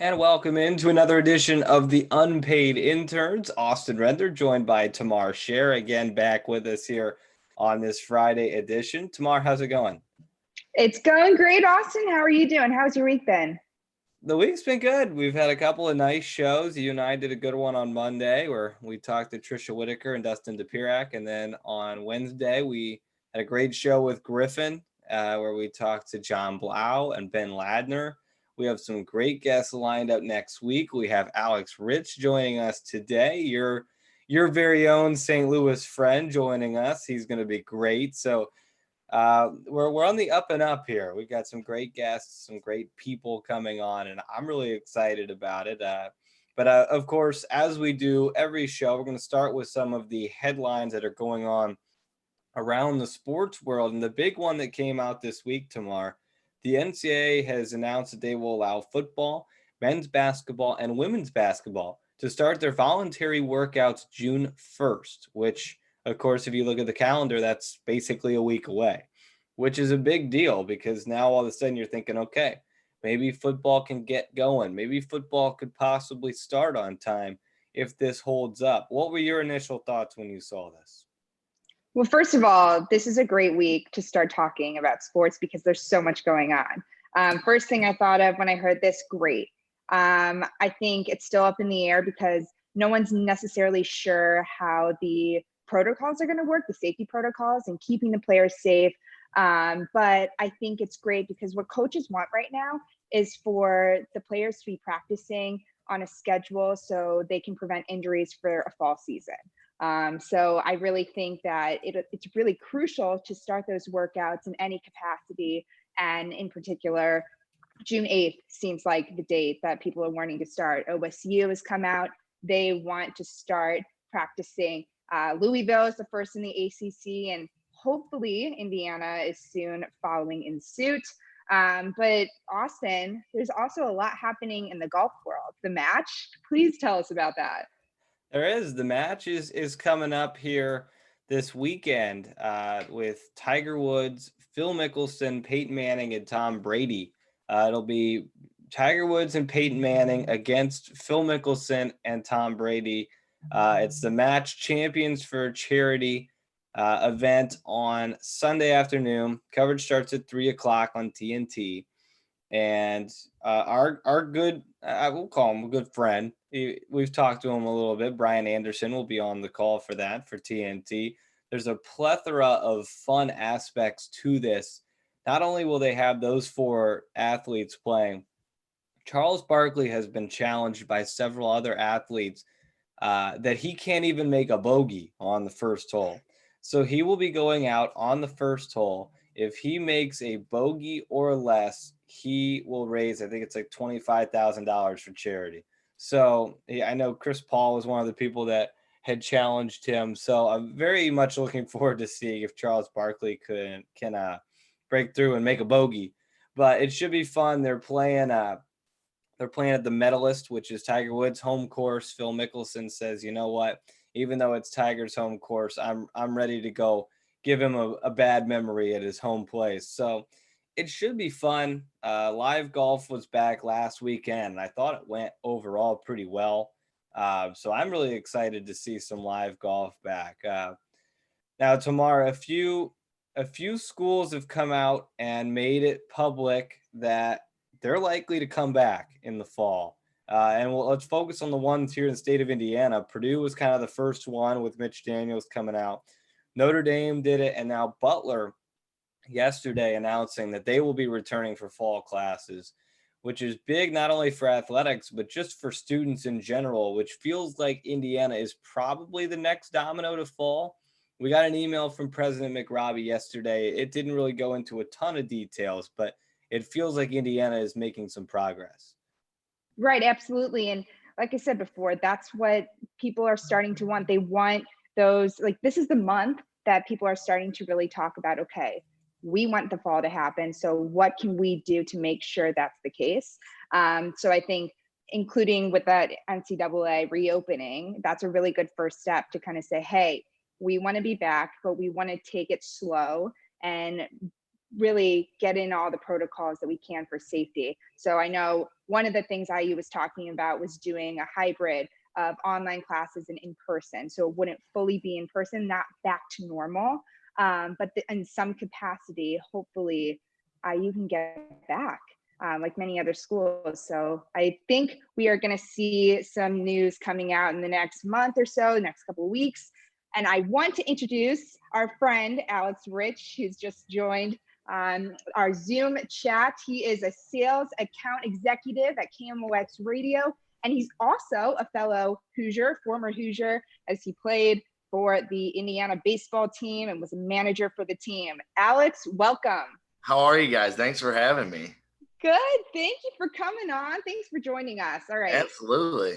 And welcome into another edition of the Unpaid Interns. Austin Render, joined by Tamar Scher, again back with us here on this Friday edition. Tamar, how's it going? It's going great, Austin. How are you doing? How's your week been? The week's been good. We've had a couple of nice shows. You and I did a good one on Monday where we talked to Trisha Whitaker and Dustin DePirak. And then on Wednesday, we had a great show with Griffin where we talked to John Blau and Ben Ladner. We have some great guests lined up next week. We have Alex Rich joining us today. Your very own St. Louis friend joining us. He's going to be great. So we're on the up and up here. We've got some great guests, some great people coming on, and I'm really excited about it. But of course, as we do every show, we're going to start with some of the headlines that are going on around the sports world. And the big one that came out this week, Tamar, the NCAA has announced that they will allow football, men's basketball, and women's basketball to start their voluntary workouts June 1st, which, of course, if you look at the calendar, that's basically a week away, which is a big deal because now all of a sudden you're thinking, okay, maybe football can get going. Maybe football could possibly start on time if this holds up. What were your initial thoughts when you saw this? Well, first of all, this is a great week to start talking about sports because there's so much going on. First thing I thought of when I heard this, great. I think it's still up in the air because no one's necessarily sure how the protocols are going to work, the safety protocols and keeping the players safe. But I think it's great because what coaches want right now is for the players to be practicing on a schedule so they can prevent injuries for a fall season. So I really think that it's really crucial to start those workouts in any capacity. And in particular, June 8th seems like the date that people are wanting to start. OSU has come out. They want to start practicing. Louisville is the first in the ACC, and hopefully Indiana is soon following in suit. But Austin, there's also a lot happening in the golf world. The match, please tell us about that. There is. The match is coming up here this weekend with Tiger Woods, Phil Mickelson, Peyton Manning, and Tom Brady. It'll be Tiger Woods and Peyton Manning against Phil Mickelson and Tom Brady. It's the Match Champions for Charity event on Sunday afternoon. Coverage starts at 3 o'clock on TNT. And our good, I will call him a good friend. We've talked to him a little bit. Brian Anderson will be on the call for that for TNT. There's a plethora of fun aspects to this. Not only will they have those four athletes playing, Charles Barkley has been challenged by several other athletes that he can't even make a bogey on the first hole. So he will be going out on the first hole. If he makes a bogey or less, he will raise, I think it's like $25,000 for charity. So yeah, I know Chris Paul was one of the people that had challenged him. So I'm very much looking forward to seeing if Charles Barkley can break through and make a bogey. But it should be fun. They're playing at the Medalist, which is Tiger Woods' home course. Phil Mickelson says, you know what? Even though it's Tiger's home course, I'm ready to go give him a bad memory at his home place. So it should be fun. Live golf was back last weekend, and I thought it went overall pretty well. So I'm really excited to see some live golf back. Now, Tamara, a few schools have come out and made it public that they're likely to come back in the fall. Let's focus on the ones here in the state of Indiana. Purdue was kind of the first one with Mitch Daniels coming out. Notre Dame did it, and now Butler yesterday announcing that they will be returning for fall classes, which is big not only for athletics, but just for students in general, which feels like Indiana is probably the next domino to fall. We got an email from President McRobbie yesterday. It didn't really go into a ton of details, but it feels like Indiana is making some progress. Right, absolutely. And like I said before, that's what people are starting to want. They want those, like, this is the month that people are starting to really talk about, okay, we want the fall to happen. So what can we do to make sure that's the case? So I think including with that NCAA reopening, that's a really good first step to kind of say, hey, we want to be back, but we want to take it slow and really get in all the protocols that we can for safety. So I know one of the things IU was talking about was doing a hybrid of online classes and in person. So it wouldn't fully be in person, not back to normal. But in some capacity, hopefully IU can get back. Like many other schools. So I think we are going to see some news coming out in the next month or so, the next couple of weeks. And I want to introduce our friend, Alex Rich, who's just joined our Zoom chat. He is a sales account executive at KMOX Radio, and he's also a fellow Hoosier, former Hoosier, as he played for the Indiana baseball team and was a manager for the team. Alex, welcome. How are you guys? Thanks for having me. Good. Thank you for coming on. Thanks for joining us. All right. Absolutely.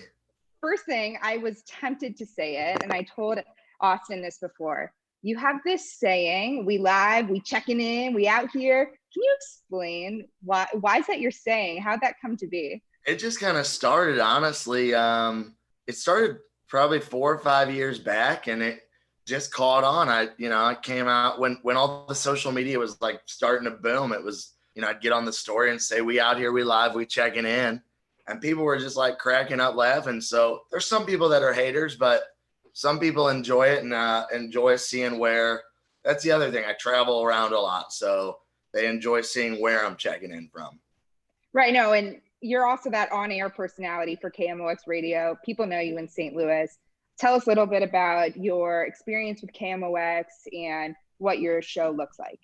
First thing, I was tempted to say it, and I told Austin this before. You have this saying, we live, we checking in, we out here. Can you explain why is that your saying? How'd that come to be? It just kind of started, honestly. It started probably 4 or 5 years back, and it just caught on. I came out when all the social media was like starting to boom. It was, I'd get on the story and say, we out here, we live, we checking in. And people were just like cracking up laughing. So there's some people that are haters, but some people enjoy it and enjoy seeing where. That's the other thing. I travel around a lot. So they enjoy seeing where I'm checking in from. Right. No, and you're also that on-air personality for KMOX Radio. People know you in St. Louis. Tell us a little bit about your experience with KMOX and what your show looks like.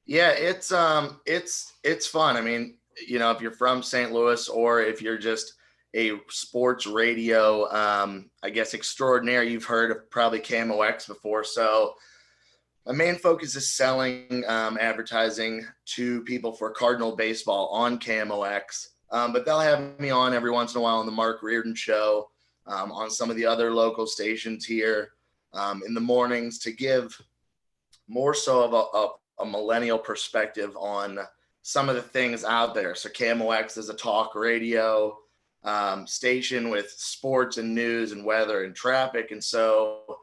Yeah, it's fun. I mean, if you're from St. Louis or if you're just a sports radio, I guess extraordinaire, you've heard of probably KMOX before. So my main focus is selling advertising to people for Cardinal baseball on KMOX. But they'll have me on every once in a while on the Mark Reardon show, on some of the other local stations here in the mornings to give more so of a millennial perspective on some of the things out there. So KMOX is a talk radio station with sports and news and weather and traffic. And so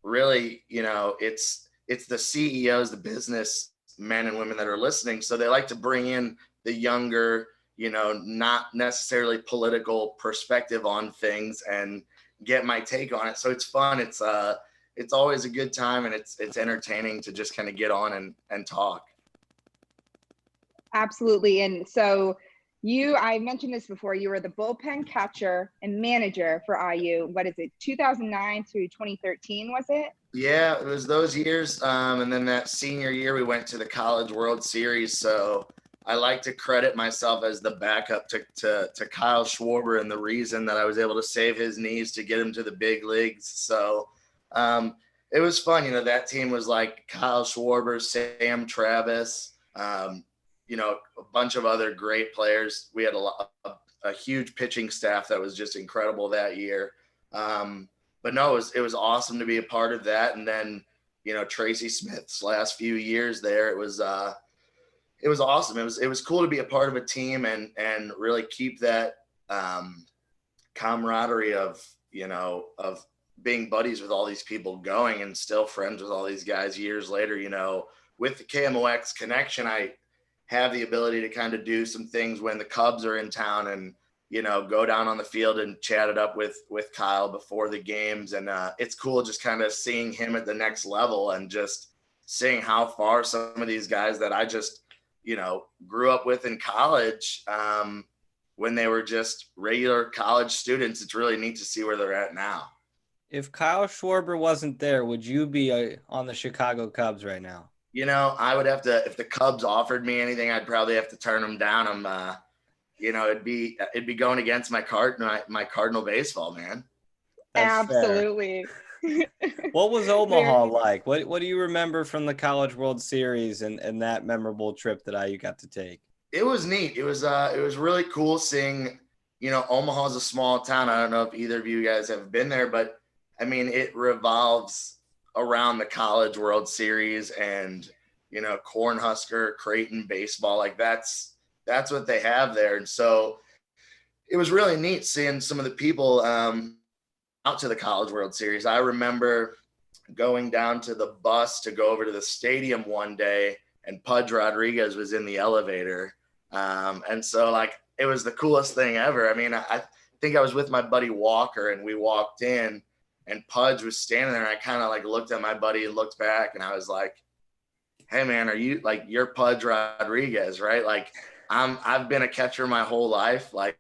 really, it's the CEOs, the business men and women that are listening. So they like to bring in the younger, not necessarily political perspective on things and get my take on it. So it's fun. It's always a good time, and it's entertaining to just kind of get on and talk. Absolutely. And so I mentioned this before, you were the bullpen catcher and manager for IU. What is it, 2009 through 2013, was it? Yeah, it was those years. And then that senior year, we went to the College World Series. So I like to credit myself as the backup to Kyle Schwarber and the reason that I was able to save his knees to get him to the big leagues. So it was fun. That team was like Kyle Schwarber, Sam Travis, a bunch of other great players. We had a huge pitching staff that was just incredible that year. But no, it was awesome to be a part of that. And then, Tracy Smith's last few years there, it was awesome. It was cool to be a part of a team and really keep that camaraderie of being buddies with all these people going and still friends with all these guys years later. With the KMOX connection, I have the ability to kind of do some things when the Cubs are in town and, go down on the field and chat it up with Kyle before the games. And it's cool just kind of seeing him at the next level and just seeing how far some of these guys that I just, grew up with in college, when they were just regular college students. It's really neat to see where they're at now. If Kyle Schwarber wasn't there, would you be on the Chicago Cubs right now? I would have to, if the Cubs offered me anything, I'd probably have to turn them down. It'd be going against my Cardinal baseball, man. That's absolutely. What was Omaha like? What do you remember from the College World Series and that memorable trip that you got to take? It was neat. It was really cool seeing, Omaha's a small town. I don't know if either of you guys have been there, but I mean, it revolves around the College World Series and, Cornhusker, Creighton baseball. Like that's what they have there. And so it was really neat seeing some of the people out to the College World Series. I remember going down to the bus to go over to the stadium one day, and Pudge Rodriguez was in the elevator. And so it was the coolest thing ever. I mean, I think I was with my buddy Walker, and we walked in, and Pudge was standing there, and I kind of like looked at my buddy and looked back, and I was like, hey man, are you like, you're Pudge Rodriguez, right? Like I've been a catcher my whole life. Like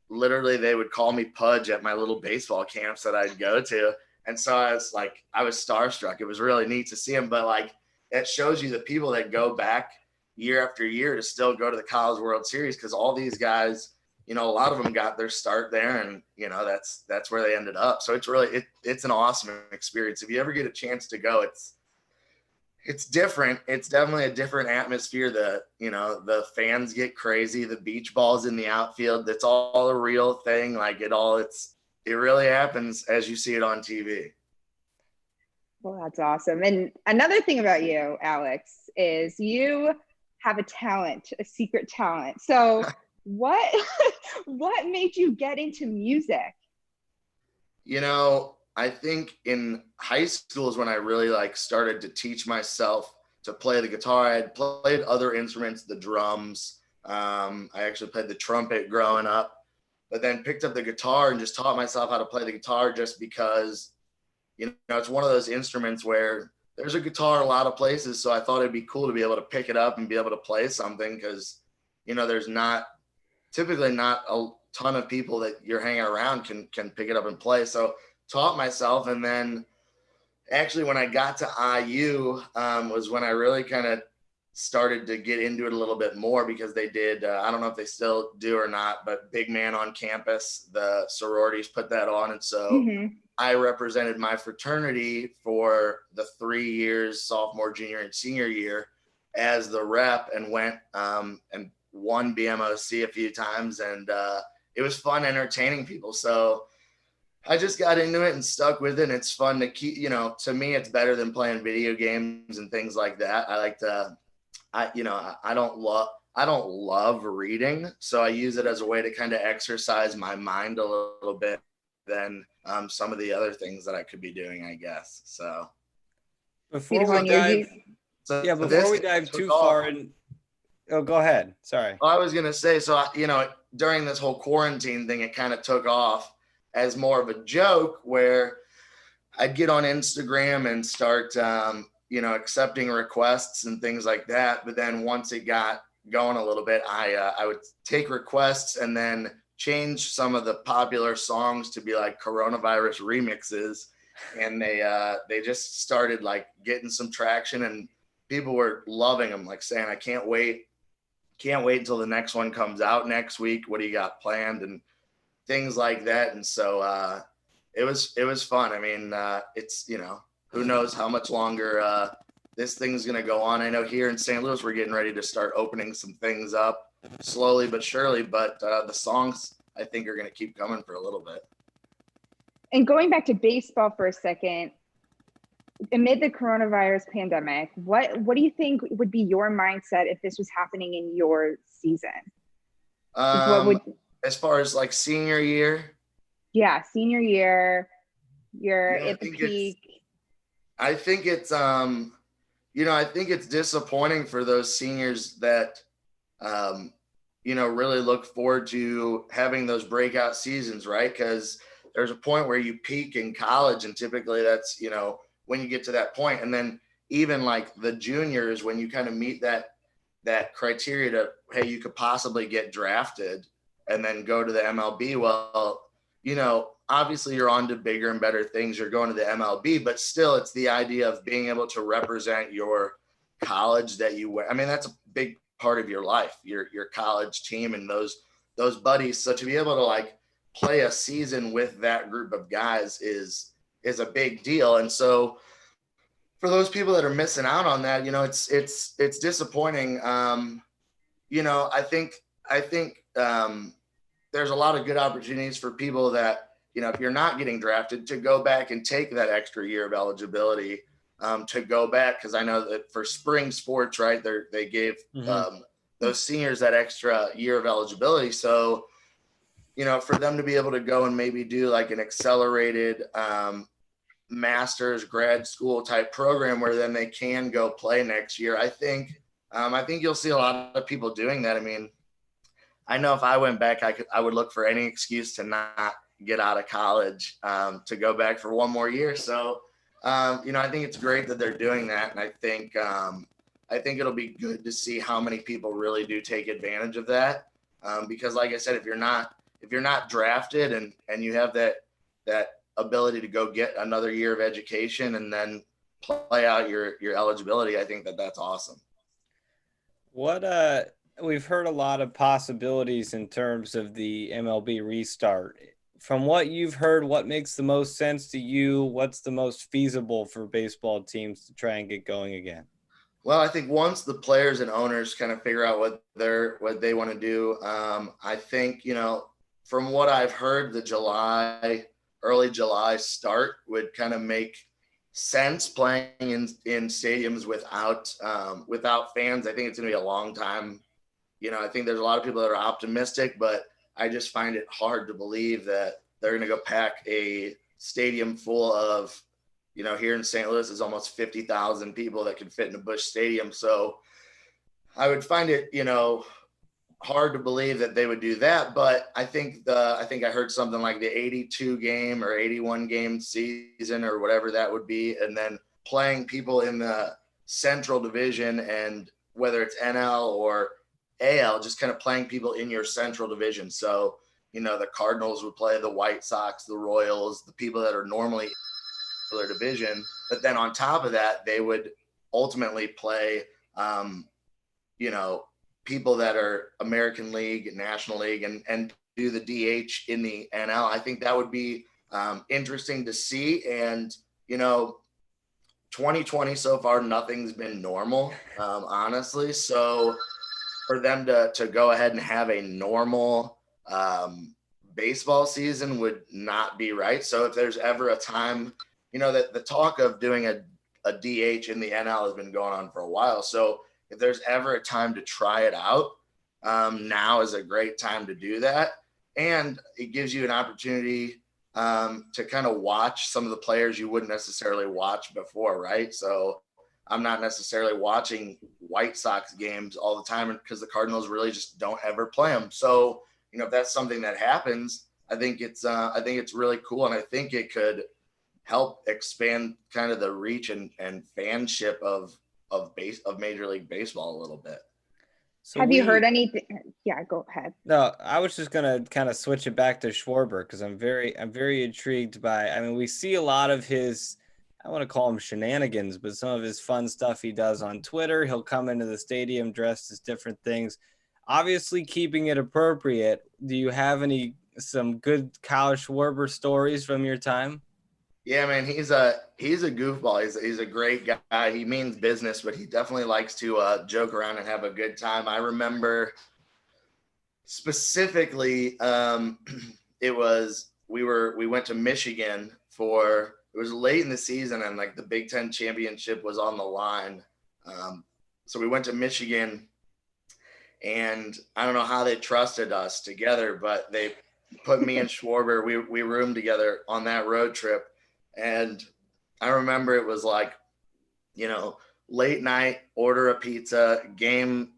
literally they would call me Pudge at my little baseball camps that I'd go to. And so I was starstruck. It was really neat to see him, but like, it shows you the people that go back year after year to still go to the College World Series. Cause all these guys, you know, a lot of them got their start there, and you know, that's where they ended up. So it's really, it's an awesome experience. If you ever get a chance to go, it's different. It's definitely a different atmosphere. The fans get crazy. The beach balls in the outfield. That's all a real thing. Like it really happens as you see it on TV. Well, that's awesome. And another thing about you, Alex, is you have a talent, a secret talent. So what made you get into music? You know, I think in high school is when I really like started to teach myself to play the guitar. I had played other instruments, the drums. I actually played the trumpet growing up, but then picked up the guitar and just taught myself how to play the guitar just because, you know, it's one of those instruments where there's a guitar a lot of places. So I thought it'd be cool to be able to pick it up and be able to play something, because, you know, there's typically not a ton of people that you're hanging around can pick it up and play. So taught myself. And then actually when I got to IU was when I really kind of started to get into it a little bit more, because they did, I don't know if they still do or not, but Big Man on Campus, the sororities put that on. And so I represented my fraternity for the 3 years, sophomore, junior, and senior year as the rep, and went and won BMOC a few times. And it was fun entertaining people. So I just got into it and stuck with it. And it's fun to keep, you know, to me, it's better than playing video games and things like that. I like to, I don't love reading. So I use it as a way to kind of exercise my mind a little bit than some of the other things that I could be doing, I guess. So before we dive too far in, oh, go ahead. Sorry. I was going to say, so, you know, during this whole quarantine thing, it kind of took off as more of a joke, where I'd get on Instagram and start, you know, accepting requests and things like that. But then once it got going a little bit, I would take requests and then change some of the popular songs to be like coronavirus remixes. And they just started like getting some traction, and people were loving them, like saying, I can't wait until the next one comes out next week. What do you got planned? And things like that. And so it was fun. I mean, it's, you know, who knows how much longer this thing's going to go on. I know here in St. Louis, we're getting ready to start opening some things up slowly but surely, but the songs I think are going to keep coming for a little bit. And going back to baseball for a second, amid the coronavirus pandemic, what do you think would be your mindset if this was happening in your season? As far as like senior year? Yeah, senior year, you're at the peak. I think it's, you know, I think it's disappointing for those seniors that, you know, really look forward to having those breakout seasons, right? Because there's a point where you peak in college, and typically that's, you know, when you get to that point. And then even like the juniors, when you kind of meet that criteria to, hey, you could possibly get drafted and then go to the MLB. Well, you know, obviously you're on to bigger and better things. You're going to the MLB, but still it's the idea of being able to represent your college that you went. I mean, that's a big part of your life, your college team and those buddies. So to be able to like play a season with that group of guys is a big deal. And so for those people that are missing out on that, you know, it's disappointing. You know, I think there's a lot of good opportunities for people that, you know, if you're not getting drafted, to go back and take that extra year of eligibility, to go back. Cause I know that for spring sports, right, they gave those seniors that extra year of eligibility. So, you know, for them to be able to go and maybe do like an accelerated master's grad school type program where then they can go play next year. I think you'll see a lot of people doing that. I mean, I know if I went back, I would look for any excuse to not get out of college, to go back for one more year. So, I think it's great that they're doing that. And I think it'll be good to see how many people really do take advantage of that. Because like I said, if you're not drafted and you have that ability to go get another year of education and then play out your eligibility, I think that's awesome. We've heard a lot of possibilities in terms of the MLB restart. From what you've heard, what makes the most sense to you? What's the most feasible for baseball teams to try and get going again? Well, I think once the players and owners kind of figure out what they want to do, I think, from what I've heard, early July start would kind of make sense, playing in stadiums without fans. I think it's going to be a long time. I think there's a lot of people that are optimistic, but I just find it hard to believe that they're going to go pack a stadium full of, here in St. Louis is almost 50,000 people that can fit in a Busch Stadium. So I would find it, hard to believe that they would do that. But I think I heard something like the 82 game or 81 game season or whatever that would be. And then playing people in the Central Division, and whether it's NL or AL, just kind of playing people in your Central Division. So, the Cardinals would play the White Sox, the Royals, the people that are normally in their division. But then on top of that, they would ultimately play, people that are American League, National League, and do the DH in the NL. I think that would be interesting to see. And, 2020 so far, nothing's been normal, honestly. So for them to go ahead and have a normal baseball season would not be right. So if there's ever a time, that the talk of doing a DH in the NL has been going on for a while. So if there's ever a time to try it out, now is a great time to do that. And it gives you an opportunity to kind of watch some of the players you wouldn't necessarily watch before, right? So I'm not necessarily watching White Sox games all the time because the Cardinals really just don't ever play them. So, if that's something that happens, I think it's really cool. And I think it could help expand kind of the reach and fanship of Major League Baseball a little bit. So Have you heard anything? Yeah, go ahead. No, I was just gonna kind of switch it back to Schwarber because I'm very intrigued by. I mean, we see a lot of his, I want to call him shenanigans, but some of his fun stuff he does on Twitter. He'll come into the stadium dressed as different things, obviously keeping it appropriate. Do you have some good Kyle Schwarber stories from your time? Yeah, man, he's a goofball. He's a great guy. He means business, but he definitely likes to joke around and have a good time. I remember specifically, we went to Michigan it was late in the season and like the Big Ten championship was on the line. So we went to Michigan, and I don't know how they trusted us together, but they put me and Schwarber, we roomed together on that road trip. And I remember it was like, late night, order a pizza, game,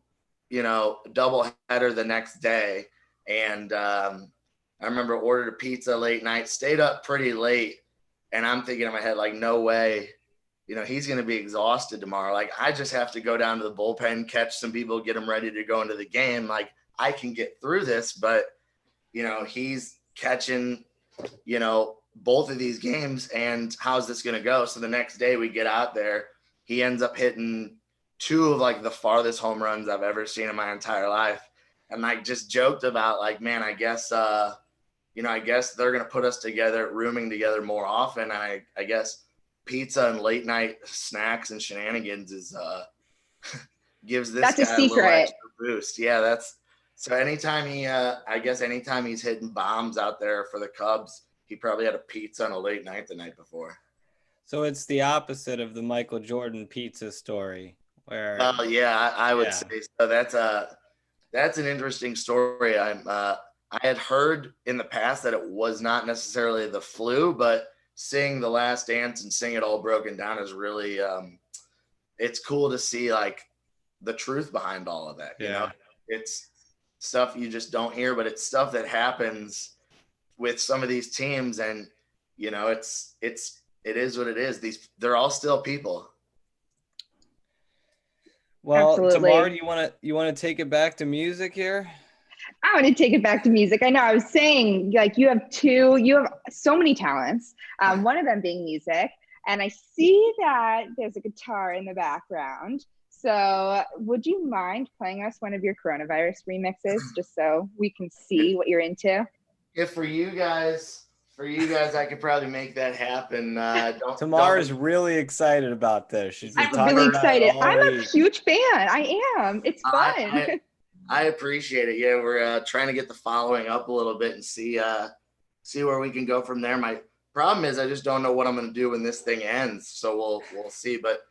double header the next day. And I remember ordered a pizza late night, stayed up pretty late. And I'm thinking in my head, like, no way, he's going to be exhausted tomorrow. Like, I just have to go down to the bullpen, catch some people, get them ready to go into the game. Like, I can get through this, but, he's catching, both of these games, and how's this going to go? So the next day we get out there, he ends up hitting two of like the farthest home runs I've ever seen in my entire life. And like just joked about like, man, I guess they're going to put us together, rooming together more often. And I guess pizza and late night snacks and shenanigans is gives this That's guy a little secret. extra boost. Yeah, so anytime he's hitting bombs out there for the Cubs, he probably had a pizza on a late night the night before. So it's the opposite of the Michael Jordan pizza story, where. Oh yeah, I would say so. That's an interesting story. I had heard in the past that it was not necessarily the flu, but seeing The Last Dance and seeing it all broken down is really it's cool to see like the truth behind all of that. Yeah. stuff you just don't hear, but it's stuff that happens with some of these teams, and you know, it is what it is. They're all still people. Well, Absolutely. Tamar, you want to take it back to music here? I want to take it back to music. I know I was saying, like, you have so many talents. One of them being music. And I see that there's a guitar in the background. So would you mind playing us one of your coronavirus remixes just so we can see what you're into? If for you guys, I could probably make that happen. Tamar is really excited about this. She's been I'm talking really about it excited. all I'm a week. huge fan. I am. It's fun. I appreciate it. Yeah, we're trying to get the following up a little bit and see where we can go from there. My problem is I just don't know what I'm going to do when this thing ends. So we'll see. But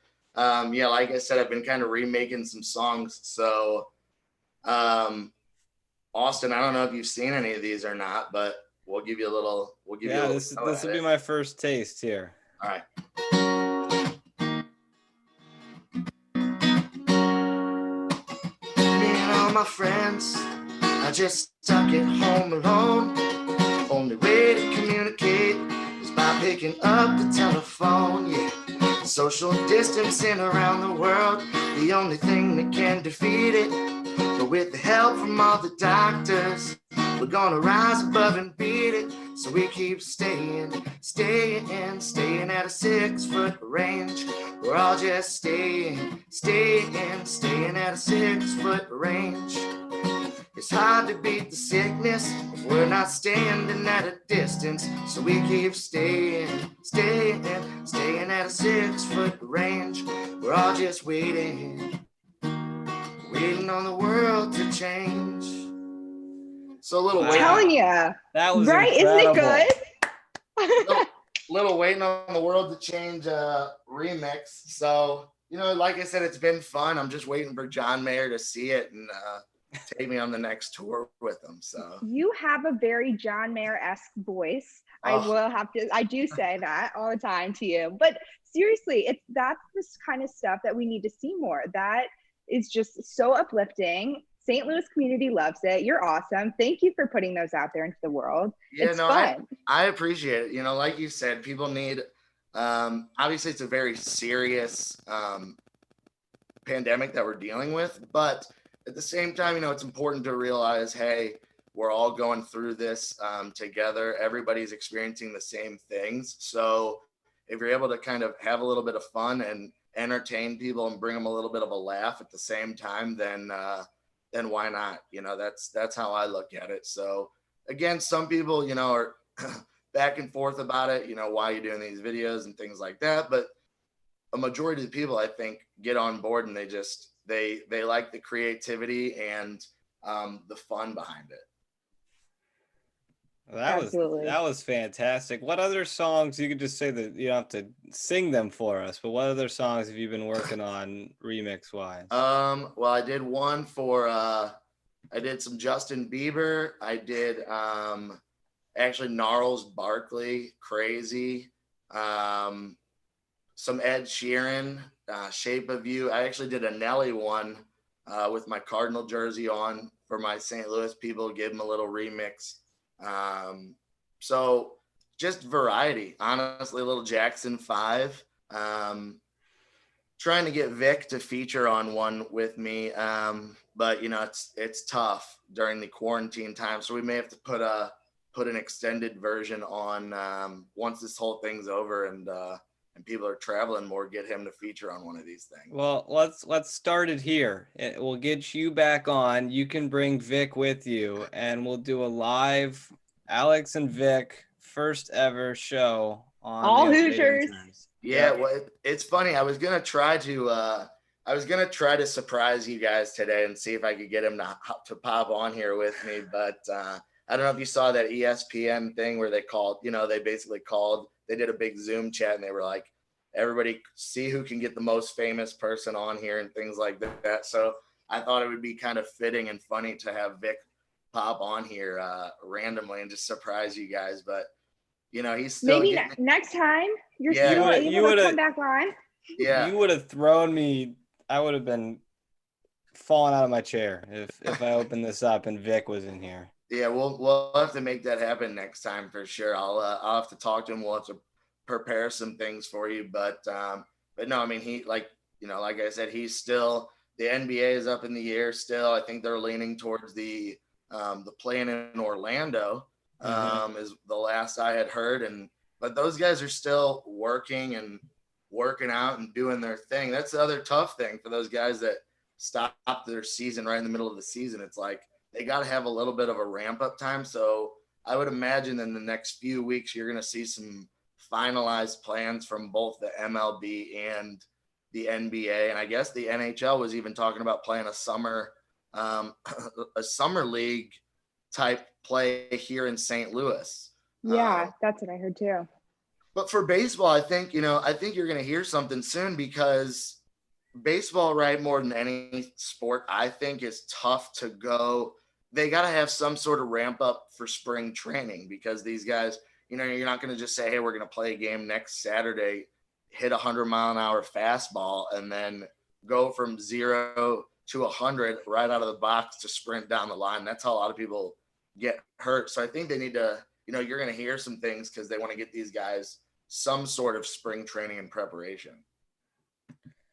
yeah, like I said, I've been kind of remaking some songs. So Austin, I don't know if you've seen any of these or not, but we'll give you a little. This will be my first taste here. All right. Me and all my friends are just stuck at home alone. Only way to communicate is by picking up the telephone. Yeah, social distancing around the world, the only thing that can defeat it. But with the help from all the doctors, we're gonna rise above and beat it. So we keep staying at a 6-foot range. We're all just staying at a 6-foot range. It's hard to beat the sickness if we're not standing at a distance. So we keep staying at a 6-foot range. We're all just waiting on the world to change. So a little I'm telling you. That was right. incredible. Isn't it good? little waiting on the world to change remix. So, you know, like I said, it's been fun. I'm just waiting for John Mayer to see it and take me on the next tour with him. So you have a very John Mayer-esque voice. I do say that all the time to you. But seriously, that's this kind of stuff that we need to see more. That is just so uplifting. St. Louis community loves it. You're awesome. Thank you for putting those out there into the world. Yeah, it's fun. I appreciate it. You know, like you said, people need, obviously it's a very serious pandemic that we're dealing with, but at the same time, you know, it's important to realize, hey, we're all going through this together. Everybody's experiencing the same things. So if you're able to kind of have a little bit of fun and entertain people and bring them a little bit of a laugh at the same time, then why not? You know, that's how I look at it. So again, some people, you know, are back and forth about it, you know, why you're doing these videos and things like that. But a majority of the people, I think, get on board and they like the creativity and the fun behind it. That was fantastic. What other songs, you could just say that you don't have to sing them for us, but what other songs have you been working on remix wise? Well, I did one for I did some Justin Bieber. I did actually Gnarls Barkley, Crazy, some Ed Sheeran, Shape of You. I actually did a Nelly one with my Cardinal jersey on for my St. Louis people, give them a little remix. So just variety, honestly. A little Jackson 5, trying to get Vic to feature on one with me, but you know, it's tough during the quarantine time, so we may have to put an extended version on once this whole thing's over and people are traveling more, get him to feature on one of these things. Well, let's start it here. We'll get you back on. You can bring Vic with you, and we'll do a live Alex and Vic first ever show on all the Hoosiers. Interns. Yeah, well, it's funny. I was gonna try to surprise you guys today and see if I could get him to pop on here with me, but I don't know if you saw that ESPN thing where they called. You know, they basically called. They did a big Zoom chat and they were like, everybody see who can get the most famous person on here and things like that. So I thought it would be kind of fitting and funny to have Vic pop on here randomly and just surprise you guys. But you know, he's still maybe next time you would have come back on. Yeah, you would have thrown me. I would have been falling out of my chair if I opened this up and Vic was in here. Yeah, we'll have to make that happen next time for sure. I'll have to talk to him. We'll have to prepare some things for you, but no, I mean, he, like, like I said, he's still, the NBA is up in the air still. I think they're leaning towards the plan in Orlando, is the last I had heard, but those guys are still working and working out and doing their thing. That's the other tough thing for those guys that stop their season right in the middle of the season. It's like they got to have a little bit of a ramp up time. So I would imagine in the next few weeks, you're going to see some finalized plans from both the MLB and the NBA. And I guess the NHL was even talking about playing a summer league type play here in St. Louis. Yeah, that's what I heard too. But for baseball, I think you're going to hear something soon, because baseball, right, more than any sport, I think is tough to go. They got to have some sort of ramp up for spring training, because these guys, you're not going to just say, hey, we're going to play a game next Saturday, hit 100-mile-an-hour fastball, and then go from 0 to 100 right out of the box to sprint down the line. That's how a lot of people get hurt. So I think they need to, you're going to hear some things, because they want to get these guys some sort of spring training and preparation.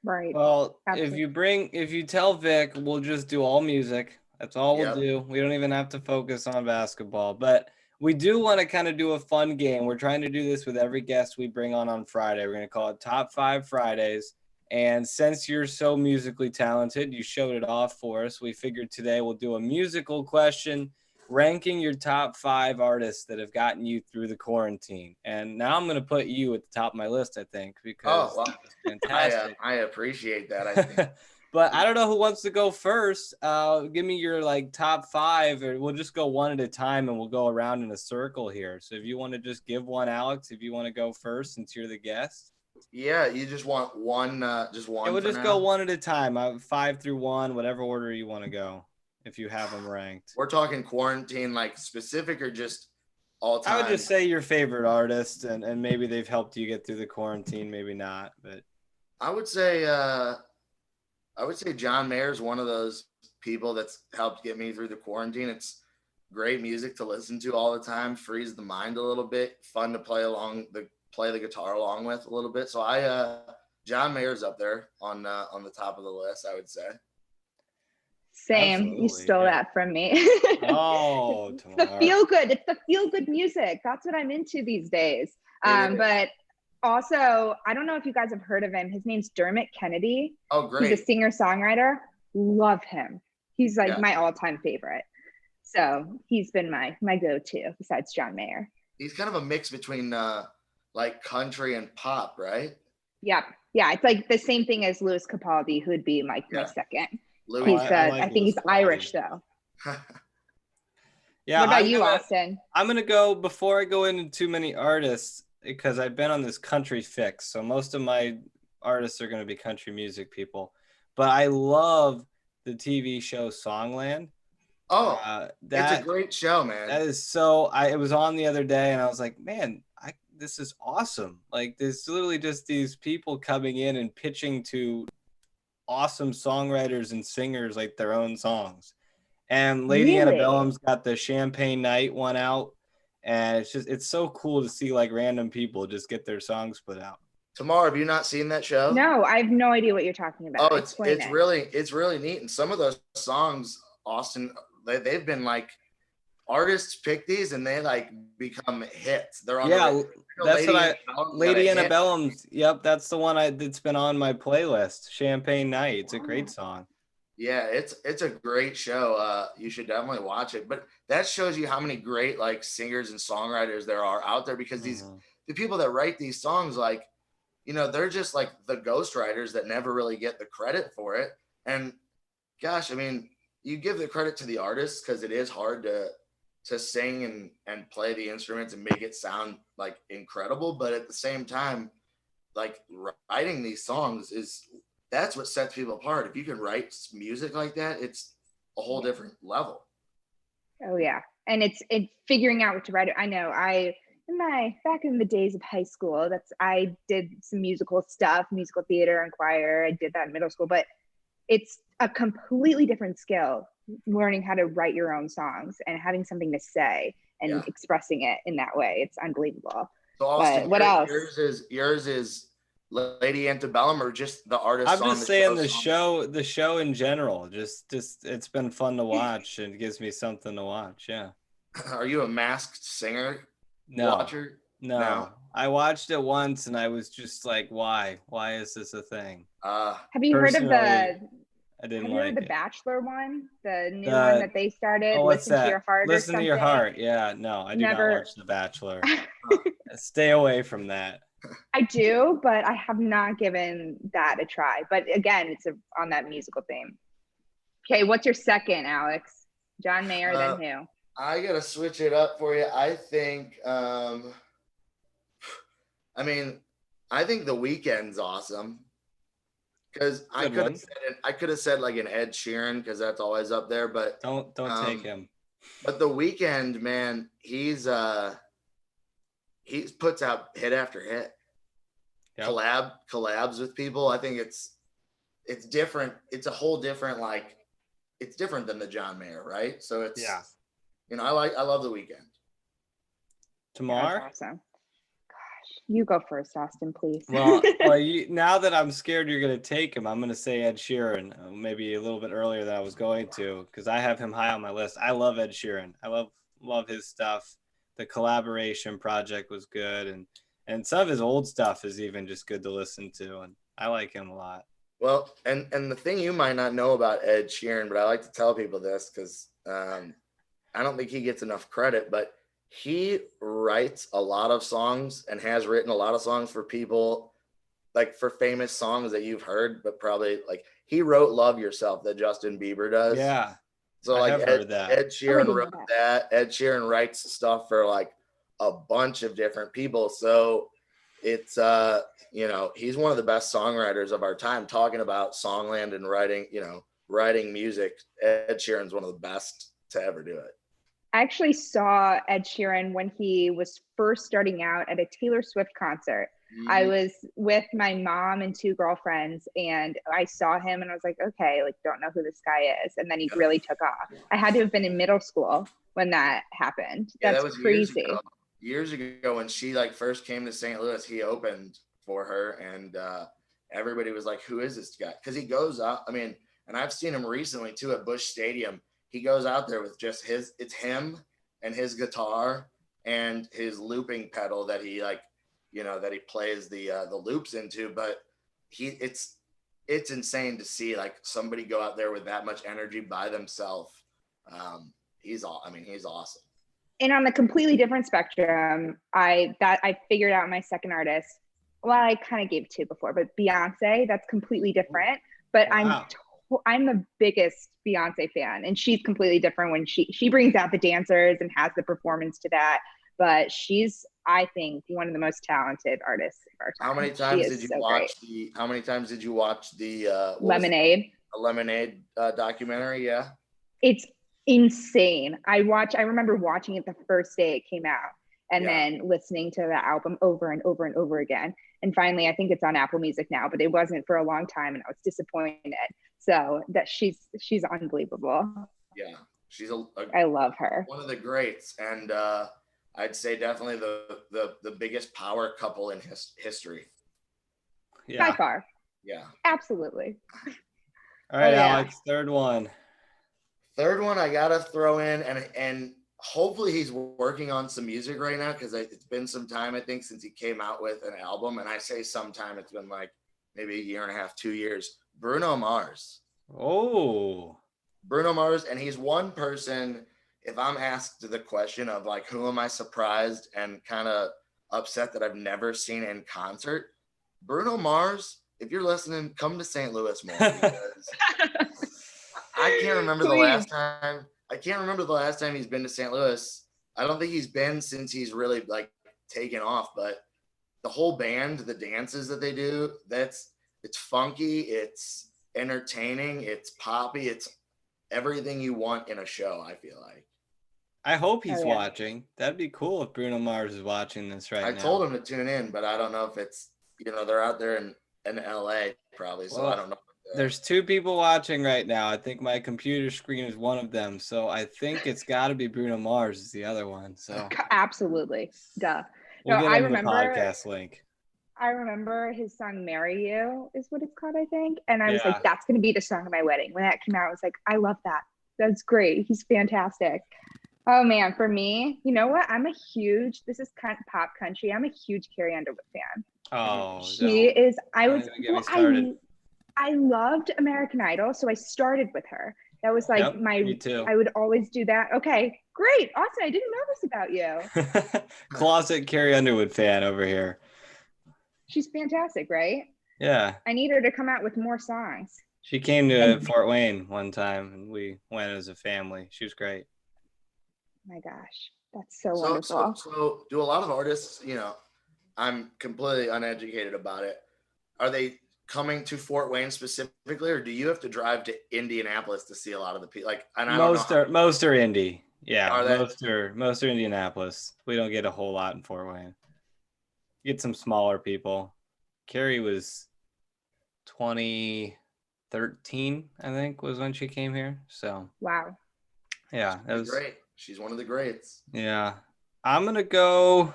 Right. Well, Absolutely. if you tell Vic, we'll just do all music. That's all we'll do. We don't even have to focus on basketball, but we do want to kind of do a fun game. We're trying to do this with every guest we bring on Friday. We're going to call it Top 5 Fridays. And since you're so musically talented, you showed it off for us. We figured today we'll do a musical question, ranking your top 5 artists that have gotten you through the quarantine. And now I'm going to put you at the top of my list, I think, because it's fantastic. I appreciate that. I think. But I don't know who wants to go first. Give me your top 5, or we'll just go one at a time and we'll go around in a circle here. So if you want to just give one, Alex, if you want to go first since you're the guest. Yeah, you just want one, just one. Yeah, we'll just go one at a time. 5 through 1, whatever order you want to go, if you have them ranked. We're talking quarantine, like specific, or just all time? I would just say your favorite artist, and maybe they've helped you get through the quarantine, maybe not. But I would say John Mayer is one of those people that's helped get me through the quarantine. It's great music to listen to all the time, frees the mind a little bit, fun to play the guitar along with a little bit. So John Mayer's up there on the top of the list, I would say. Same. Absolutely, you stole that from me. Oh, it's the feel good. It's the feel good music. That's what I'm into these days. But also, I don't know if you guys have heard of him. His name's Dermot Kennedy. Oh, great. He's a singer-songwriter. Love him. He's my all-time favorite. So he's been my go-to besides John Mayer. He's kind of a mix between country and pop, right? Yep. Yeah. It's like the same thing as Louis Capaldi, who'd be my second. Louis, I think he's Irish though. Yeah. What about you, Austin? I'm going to go, before I go into too many artists, because I've been on this country fix. So most of my artists are going to be country music people, but I love the TV show Songland. Oh, it's a great show, man. That is so, it was on the other day and I was like, man, this is awesome. Like, there's literally just these people coming in and pitching to awesome songwriters and singers like their own songs. And Lady Antebellum's got the Champagne Night one out, and it's so cool to see random people just get their songs put out. Tamar, have you not seen that show? No, I have no idea what you're talking about. Oh, it's really neat. And some of those songs, Austin, they've been artists pick these and they become hits. They're on Lady Antebellum's. Yep, that's the one that's been on my playlist. Champagne Night. It's a great song. Yeah, it's a great show. You should definitely watch it. But that shows you how many great singers and songwriters there are out there, because the people that write these songs, they're just the ghostwriters that never really get the credit for it. And gosh, I mean, you give the credit to the artists because it is hard to sing and play the instruments and make it sound incredible. But at the same time, writing these songs that's what sets people apart. If you can write music like that, it's a whole different level. Oh yeah. And it's figuring out what to write. I know back in the days of high school, I did some musical stuff, musical theater and choir. I did that in middle school, but it's a completely different skill, learning how to write your own songs and having something to say and expressing it in that way. It's unbelievable. So Austin, but what else? Yours is Lady Antebellum, or just the artist? I'm just saying the show in general. Just it's been fun to watch and it gives me something to watch. Yeah. Are you a Masked Singer No. watcher? No. I watched it once and I was just like, why? Why is this a thing? Have you heard of the I didn't have you heard of like the it. Bachelor one? The new one that they started, Listen to Your Heart or Listen something? to Your Heart. Yeah, no, I do not watch The Bachelor. Stay away from that. I do, but I have not given that a try. But again, it's on that musical theme. Okay, what's your second, Alex? John Mayer, then who? I gotta switch it up for you. I think I think The Weeknd's awesome. Because I could have said like an Ed Sheeran, because that's always up there, but don't take him. But The Weeknd, man, he puts out hit after hit. Yep. Collabs with people. I think it's different. It's a whole different, like, it's different than the John Mayer, right? So it's I love The Weeknd. Tamar? That's awesome. You go first, Austin, please. Well, now that I'm scared you're going to take him, I'm going to say Ed Sheeran, maybe a little bit earlier than I was going to, because I have him high on my list. I love Ed Sheeran. I love his stuff. The collaboration project was good, and some of his old stuff is even just good to listen to, and I like him a lot. Well, and the thing you might not know about Ed Sheeran, but I like to tell people this because I don't think he gets enough credit, but he writes a lot of songs and has written a lot of songs for people, like for famous songs that you've heard, but probably like he wrote Love Yourself that Justin Bieber does. Yeah. So like Ed Sheeran wrote that. Ed Sheeran writes stuff for like a bunch of different people. So it's, he's one of the best songwriters of our time, talking about songland and writing music. Ed Sheeran's one of the best to ever do it. I actually saw Ed Sheeran when he was first starting out at a Taylor Swift concert. Mm-hmm. I was with my mom and two girlfriends, and I saw him and I was like, okay, like, don't know who this guy is. And then he really took off. I had to have been in middle school when that happened. Yeah, that was crazy. Years ago when she like first came to St. Louis, he opened for her, and everybody was like, who is this guy? Because he goes out, and I've seen him recently too at Busch Stadium. He goes out there with just it's him and his guitar and his looping pedal that he that he plays the loops into. But it's insane to see like somebody go out there with that much energy by themselves. He's awesome. And on the completely different spectrum, I figured out my second artist. Well, I kind of gave two before, but Beyonce, that's completely different. But wow. I'm the biggest Beyonce fan, and she's completely different when she brings out the dancers and has the performance to that. But she's, I think, one of the most talented artists of our time. How many times did you watch the Lemonade? A Lemonade documentary? Yeah, it's insane. I remember watching it the first day it came out, and then listening to the album over and over and over again. And finally, I think it's on Apple Music now, but it wasn't for a long time, and I was disappointed. So that she's unbelievable. Yeah, she's I love her. One of the greats, and I'd say definitely the biggest power couple in history. Yeah. By far. Yeah. Absolutely. All right, Alex, third one. Third one I gotta throw in, and hopefully he's working on some music right now, because it's been some time, I think, since he came out with an album. And I say sometime, it's been like maybe a year and a half, 2 years. Bruno Mars. Oh. Bruno Mars, and he's one person, if I'm asked the question of like, who am I surprised and kind of upset that I've never seen in concert? Bruno Mars, if you're listening, come to St. Louis more, because I can't remember the last time. I can't remember the last time he's been to St. Louis. I don't think he's been since he's really like taken off, but the whole band, the dances that they do, it's funky, it's entertaining, it's poppy, it's everything you want in a show, I feel like. I hope he's watching. That'd be cool if Bruno Mars is watching this now. I told him to tune in, but I don't know if it's, they're out there in LA probably, so I don't know There's two people watching right now. I think my computer screen is one of them. So I think it's got to be Bruno Mars is the other one. So Absolutely. Duh. we'll No, get I him the remember. podcast link. I remember his song "Marry You" is what it's called, I think. And I was Yeah. like, that's going to be the song of my wedding. When that came out, I was like, I love that. That's great. He's fantastic. Oh man, for me, you know what? This is kind of pop country. I'm a huge Carrie Underwood fan. Oh, She is, don't even get me started. I loved American Idol, so I started with her. That was like me too. I would always do that. Okay, great. Awesome. I didn't know this about you. Closet Carrie Underwood fan over here. She's fantastic, right? Yeah. I need her to come out with more songs. She came to Fort Wayne one time and we went as a family. She was great. My gosh, that's so wonderful. So do a lot of artists, I'm completely uneducated about it. Are they coming to Fort Wayne specifically, or do you have to drive to Indianapolis to see a lot of the people? Like, and I most don't know. Most are Indy. Yeah, Are they? most are Indianapolis. We don't get a whole lot in Fort Wayne. Get some smaller people. Carrie was 2013, I think, was when she came here. So wow. Yeah, that was great. She's one of the greats. Yeah. I'm gonna go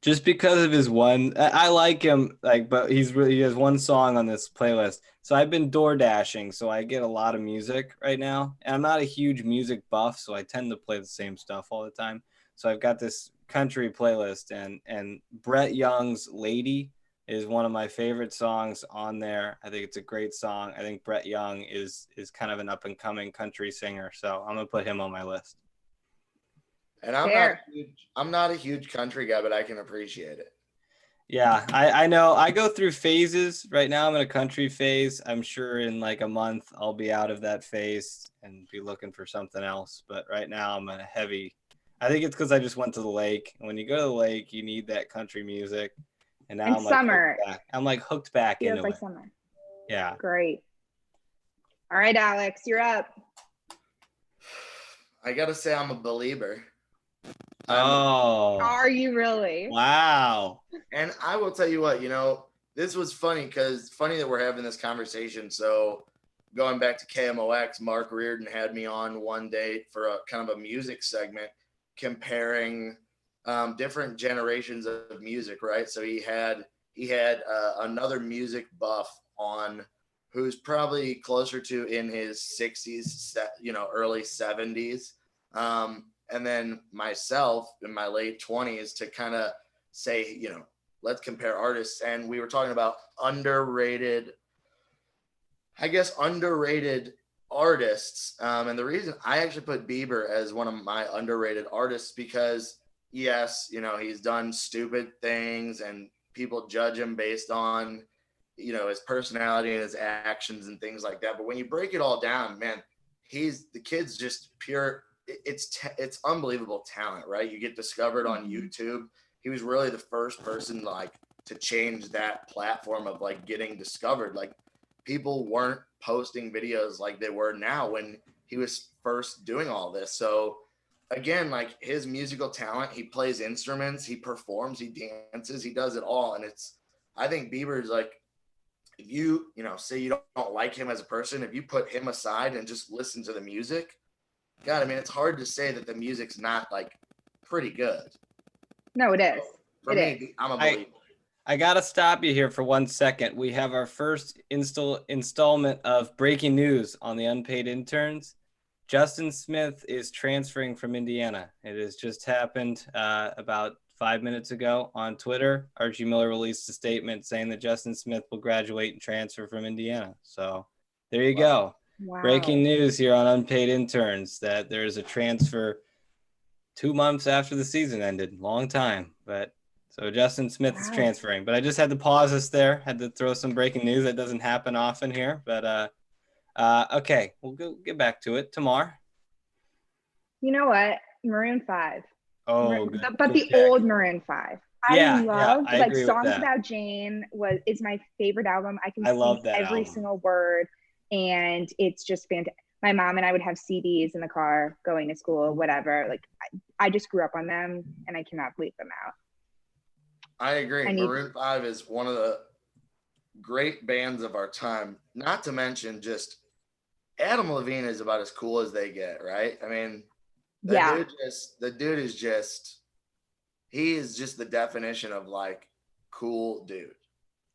just because of his one. I like him, but he has one song on this playlist. So I've been door dashing, so I get a lot of music right now. And I'm not a huge music buff, so I tend to play the same stuff all the time. So I've got this country playlist, and Brett Young's "Lady" is one of my favorite songs on there. I think it's a great song. I think Brett Young is kind of an up and coming country singer, so I'm gonna put him on my list. And I'm not a huge country guy, but I can appreciate it. Yeah, I know. I go through phases. Right now I'm in a country phase. I'm sure in like a month I'll be out of that phase and be looking for something else. But right now I'm in a heavy. I think it's because I just went to the lake. And when you go to the lake, you need that country music. And now I'm summer. like hooked back Feels into like it. Summer. Yeah. Great. All right, Alex, you're up. I gotta say I'm a believer. Are you really? Wow. And I will tell you what, this was funny that we're having this conversation. So going back to KMOX, Mark Reardon had me on one day for a kind of a music segment comparing different generations of music, right? So he had another music buff on who's probably closer to in his 60s, early 70s. And then myself in my late 20s to kind of say, let's compare artists. And we were talking about underrated artists. And the reason I actually put Bieber as one of my underrated artists, because yes, he's done stupid things and people judge him based on, his personality and his actions and things like that. But when you break it all down, man, the kid's just pure. It's unbelievable talent, right? You get discovered on YouTube. He was really the first person to change that platform of getting discovered. People weren't posting videos like they were now when he was first doing all this. So again, his musical talent, he plays instruments, he performs, he dances, he does it all. And I think Bieber's if you, say you don't like him as a person, if you put him aside and just listen to the music, God, I mean, it's hard to say that the music's not pretty good. No, it is. For me, I'm a believer. I gotta stop you here for 1 second. We have our first installment of breaking news on the Unpaid Interns. Justin Smith is transferring from Indiana. It has just happened about 5 minutes ago on Twitter. Archie Miller released a statement saying that Justin Smith will graduate and transfer from Indiana. So there you go. Wow. Breaking news here on Unpaid Interns that there's a transfer 2 months after the season ended. Long time, but so Justin Smith is transferring. But I just had to pause us there. Had to throw some breaking news that doesn't happen often here. But okay, we'll get back to it tomorrow. You know what? Maroon 5. Oh, but the old Maroon 5. I loved Songs About Jane is my favorite album. I can sing every single word. And it's just fantastic. My mom and I would have CDs in the car going to school, whatever. I just grew up on them and I cannot leave them out. I agree. Maroon 5 is one of great bands of our time. Not to mention just Adam Levine is about as cool as they get, right? I mean, Yeah. the dude is just he is just the definition of like cool dude.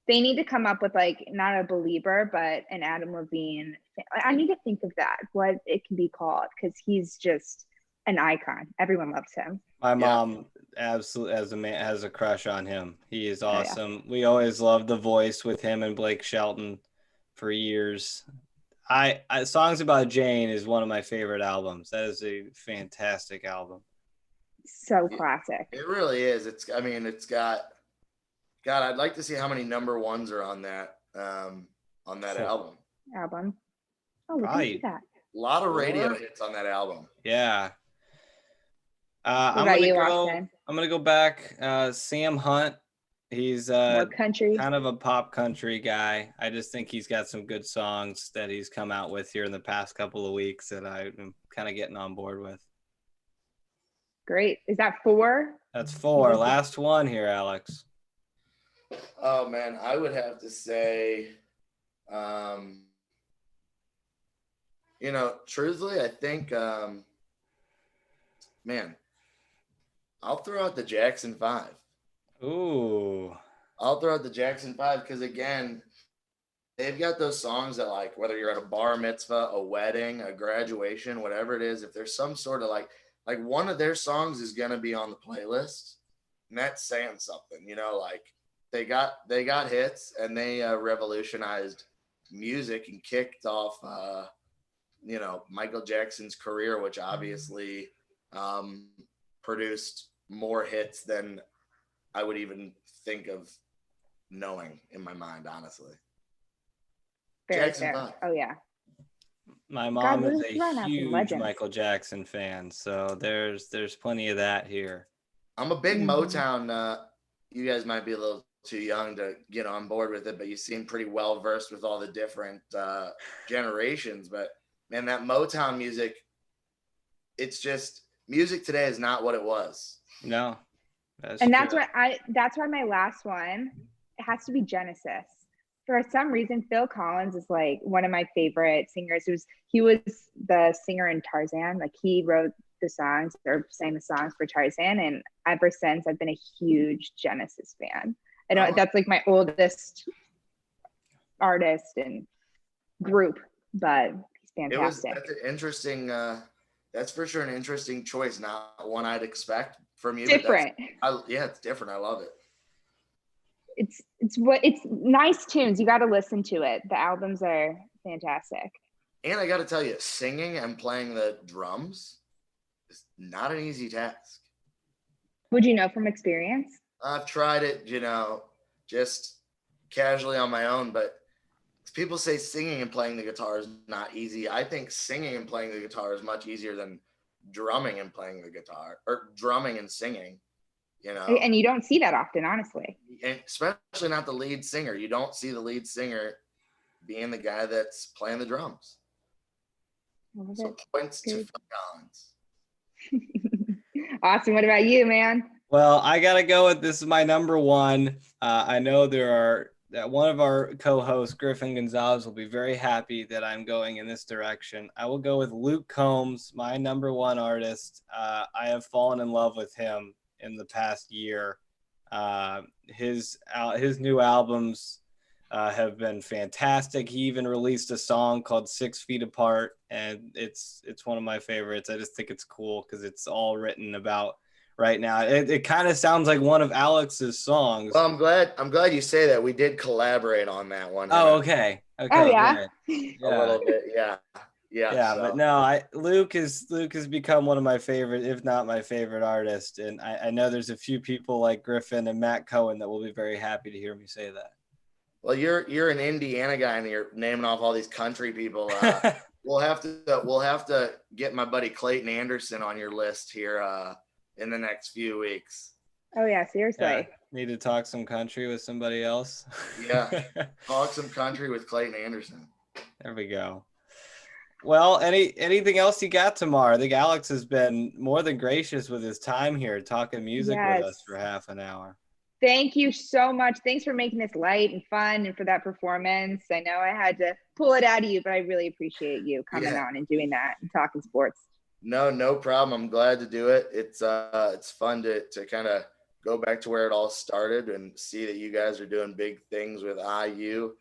They need to come up with like not a Belieber, but an Adam Levine. I need to think of that, what it can be called, because he's just an icon. Everyone loves him. My mom absolutely has a crush on him. He is Oh, yeah. awesome. We always loved The Voice with him and Blake Shelton for years. I Songs About Jane is one of my favorite albums. That is a fantastic album. So classic. It really is. It's got God, I'd like to see how many number ones are on that album. Oh, we can do that. A lot of radio hits on that album. Yeah. What about you, Austin? I'm gonna go back. Sam Hunt. He's More country. kind of a pop country guy. I just think he's got some good songs that he's come out with here in the past couple of weeks that I'm kind of getting on board with. Great. Is that 4? That's 4. Last one here, Alex. Oh man, I would have to say, truthfully, I think, man, I'll throw out the Jackson 5. Ooh. I'll throw out the Jackson 5 because, again, they've got those songs that, like, whether you're at a bar mitzvah, a wedding, a graduation, whatever it is, if there's some sort of, like one of their songs is going to be on the playlist, and that's saying something, like they got hits and they revolutionized music and kicked off, Michael Jackson's career, which obviously produced more hits than I would even think of knowing in my mind, honestly. Very Jackson fair. 5. Oh, yeah. My mom is a run out some huge legends. Michael Jackson fan, so there's plenty of that here. I'm a big Motown. You guys might be a little too young to get on board with it, but you seem pretty well versed with all the different generations. But man, that Motown music, it's just music today is not what it was. No. That's why my last one, it has to be Genesis. For some reason, Phil Collins is like one of my favorite singers. He was the singer in Tarzan. Like he wrote the songs or sang the songs for Tarzan, and ever since I've been a huge Genesis fan. That's like my oldest artist and group, but he's fantastic. That's an interesting. That's for sure an interesting choice. Not one I'd expect from you. Different. It's different. I love it. It's nice tunes. You got to listen to it. The albums are fantastic. And I got to tell you, singing and playing the drums is not an easy task. Would you know from experience? I've tried it, just casually on my own, but people say singing and playing the guitar is not easy. I think singing and playing the guitar is much easier than drumming and playing the guitar, or drumming and singing. And you don't see that often, honestly. And especially not the lead singer. You don't see the lead singer being the guy that's playing the drums. So points to Phil Collins. Austin, what about you, man? Well, I gotta go with this is my number one. I know that one of our co-hosts, Griffin Gonzalez, will be very happy that I'm going in this direction. I will go with Luke Combs, my number one artist. I have fallen in love with him in the past year. His new albums have been fantastic. He even released a song called 6 Feet Apart, and it's one of my favorites. I just think it's cool because it's all written about right now. It kind of sounds like one of Alex's songs. Well, I'm glad you say that. We did collaborate on that one. Oh, okay. Oh, yeah. A little bit, yeah. Yeah, so. But no, Luke has become one of my favorite, if not my favorite artist. And I know there's a few people like Griffin and Matt Cohen that will be very happy to hear me say that. Well, you're an Indiana guy and you're naming off all these country people. We'll have to get my buddy Clayton Anderson on your list here in the next few weeks. Oh yeah, seriously. Yeah. Need to talk some country with somebody else. Yeah, talk some country with Clayton Anderson. There we go. Well, anything else you got tomorrow? I think Alex has been more than gracious with his time here, talking music with us for half an hour. Thank you so much. Thanks for making this light and fun and for that performance. I know I had to pull it out of you, but I really appreciate you coming on and doing that and talking sports. No problem. I'm glad to do it. It's fun to kind of go back to where it all started and see that you guys are doing big things with IU.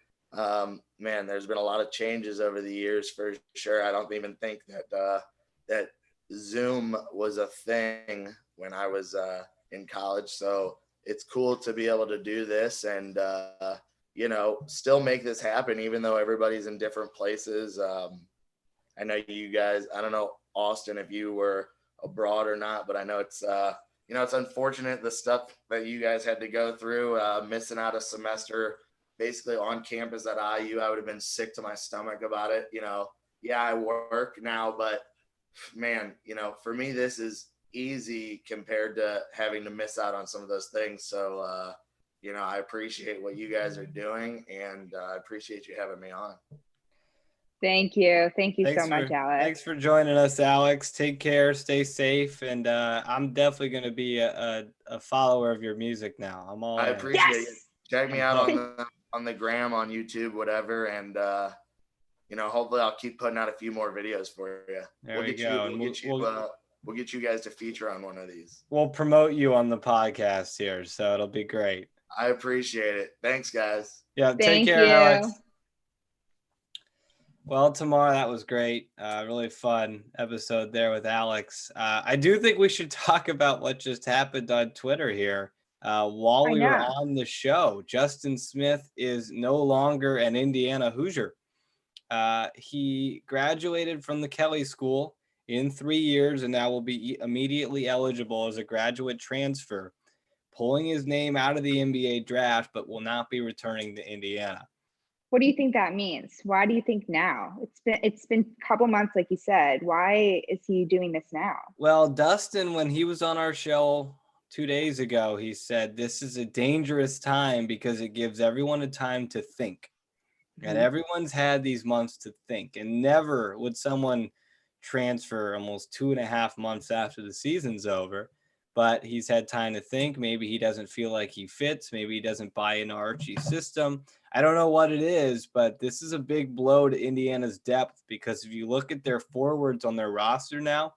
Man, there's been a lot of changes over the years for sure. I don't even think that Zoom was a thing when I was in college. So it's cool to be able to do this and still make this happen, even though everybody's in different places. I know you guys, I don't know, Austin, if you were abroad or not, but I know it's it's unfortunate the stuff that you guys had to go through, missing out a semester basically on campus at IU. I would have been sick to my stomach about it. Yeah, I work now, but man, for me, this is easy compared to having to miss out on some of those things. So, I appreciate what you guys are doing, and I appreciate you having me on. Thank you. Thank you so much, Alex. Thanks for joining us, Alex. Take care, stay safe, and I'm definitely going to be a follower of your music now. I'm all. I appreciate it. Check me out on the gram, on YouTube, whatever, and hopefully I'll keep putting out a few more videos for you. We'll get you guys to feature on one of these. We'll promote you on the podcast here, so it'll be great. I appreciate it. Thanks, guys. Yeah, take care, Alex. Well, Tamar, that was great. Really fun episode there with Alex. I do think we should talk about what just happened on Twitter here. While we were on the show, Justin Smith is no longer an Indiana Hoosier. He graduated from the Kelly School in 3 years and now will be immediately eligible as a graduate transfer, pulling his name out of the NBA draft, but will not be returning to Indiana. What do you think that means? Why do you think now? It's been a couple months, like you said. Why is he doing this now? Well, Dustin, when he was on our show 2 days ago, he said this is a dangerous time because it gives everyone a time to think. And everyone's had these months to think. And never would someone transfer almost 2.5 months after the season's over. But he's had time to think. Maybe he doesn't feel like he fits. Maybe he doesn't buy into Archie's system. I don't know what it is, but this is a big blow to Indiana's depth because if you look at their forwards on their roster now,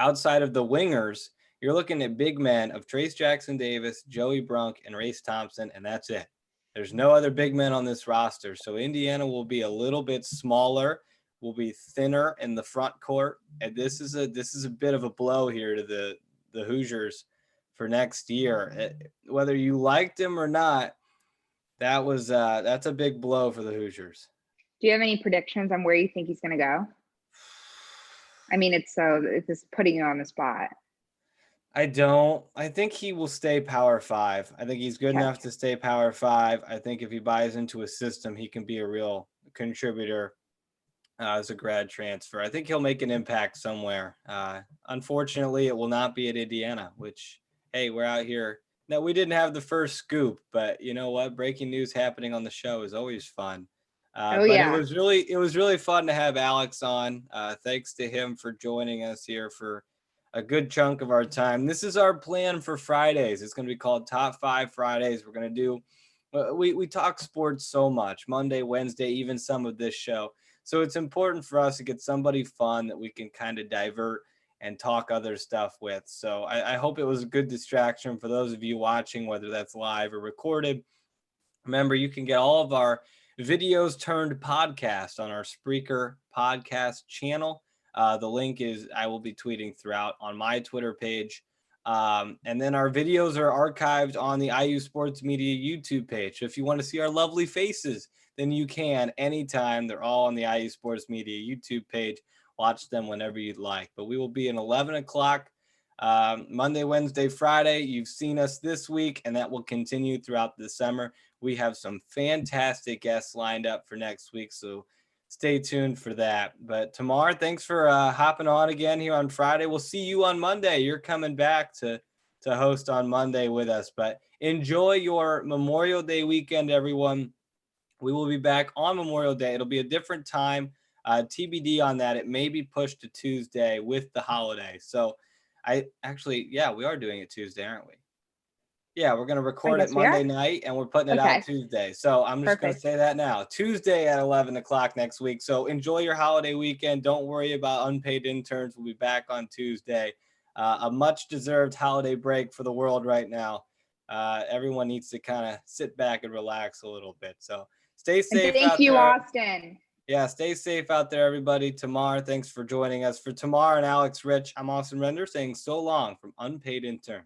outside of the wingers, you're looking at big men of Trace Jackson-Davis, Joey Brunk, and Race Thompson, and that's it. There's no other big men on this roster. So Indiana will be a little bit smaller, will be thinner in the front court. And this is a bit of a blow here to the Hoosiers for next year. Whether you liked him or not, that's a big blow for the Hoosiers. Do you have any predictions on where you think he's going to go? I mean, it's just putting you on the spot. I don't. I think he will stay Power 5. I think he's good enough to stay Power 5. I think if he buys into a system, he can be a real contributor as a grad transfer. I think he'll make an impact somewhere. Unfortunately, it will not be at Indiana, which, hey, we're out here. No, we didn't have the first scoop, but you know what? Breaking news happening on the show is always fun. It was really fun to have Alex on. Thanks to him for joining us here for a good chunk of our time. This is our plan for Fridays. It's going to be called Top 5 Fridays. We're going to do, we talk sports so much, Monday, Wednesday, even some of this show. So it's important for us to get somebody fun that we can kind of divert and talk other stuff with. So I hope it was a good distraction for those of you watching, whether that's live or recorded. Remember, you can get all of our videos turned podcast on our Spreaker podcast channel. The link is, I will be tweeting throughout on my Twitter page. And then our videos are archived on the IU Sports Media YouTube page. So if you want to see our lovely faces, then you can anytime. They're all on the IU Sports Media YouTube page. Watch them whenever you'd like. But we will be at 11 o'clock Monday, Wednesday, Friday. You've seen us this week, and that will continue throughout the summer. We have some fantastic guests lined up for next week, so stay tuned for that. But Tamar, thanks for hopping on again here on Friday. We'll see you on Monday. You're coming back to host on Monday with us. But enjoy your Memorial Day weekend, everyone. We will be back on Memorial Day. It'll be a different time. TBD on that. It may be pushed to Tuesday with the holiday. So we are doing it Tuesday, aren't we? Yeah, we're going to record it guess we are. Monday night and we're putting it Okay. out Tuesday. So I'm just going to Perfect. say that now. Tuesday at 11 o'clock next week. So enjoy your holiday weekend. Don't worry about unpaid interns. We'll be back on Tuesday. A much deserved holiday break for the world right now. Everyone needs to kind of sit back and relax a little bit. So stay And safe thank out you, there. Austin. Yeah, stay safe out there, everybody. Tamar, thanks for joining us. For Tamar and Alex Rich, I'm Austin Render saying so long from Unpaid Interns.